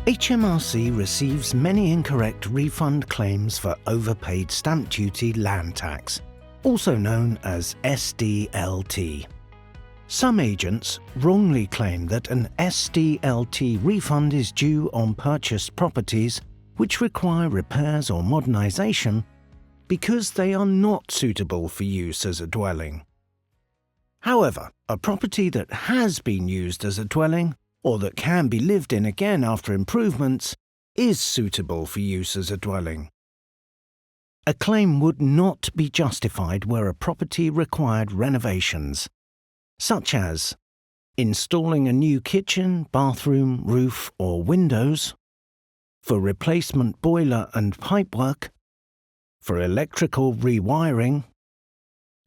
HMRC receives many incorrect refund claims for overpaid stamp duty land tax, also known as SDLT. Some agents wrongly claim that an SDLT refund is due on purchased properties which require repairs or modernisation because they are not suitable for use as a dwelling. However, a property that has been used as a dwelling or that can be lived in again after improvements is suitable for use as a dwelling. A claim would not be justified where a property required renovations, such as installing a new kitchen, bathroom, roof or windows, for replacement boiler and pipework, for electrical rewiring,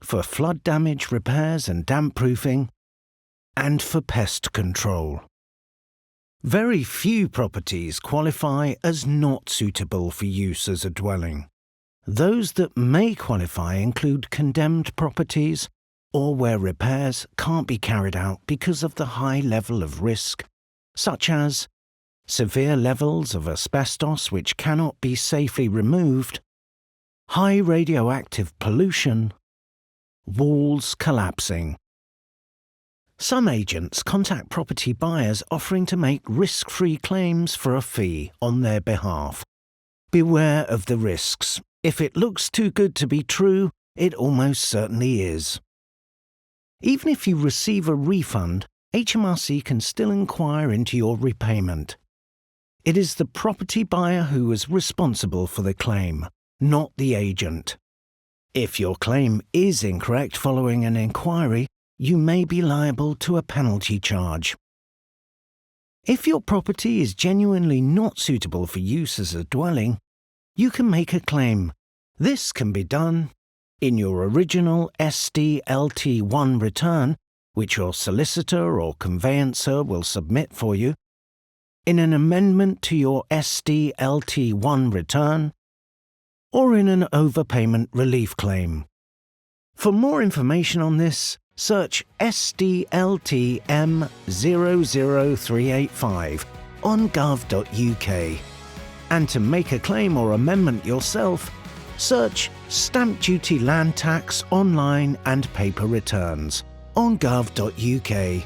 for flood damage repairs and damp proofing, and for pest control. Very few properties qualify as not suitable for use as a dwelling. Those that may qualify include condemned properties or where repairs can't be carried out because of the high level of risk, such as severe levels of asbestos which cannot be safely removed, high radioactive pollution, walls collapsing. Some agents contact property buyers offering to make risk-free claims for a fee on their behalf. Beware of the risks. If it looks too good to be true, it almost certainly is. Even if you receive a refund, HMRC can still inquire into your repayment. It is the property buyer who is responsible for the claim, not the agent. If your claim is incorrect following an inquiry, you may be liable to a penalty charge. If your property is genuinely not suitable for use as a dwelling, you can make a claim. This can be done in your original SDLT1 return, which your solicitor or conveyancer will submit for you, in an amendment to your SDLT1 return, or in an overpayment relief claim. For more information on this, search SDLT M00385 on gov.uk. And to make a claim or amendment yourself, search Stamp Duty Land Tax Online and Paper Returns on gov.uk.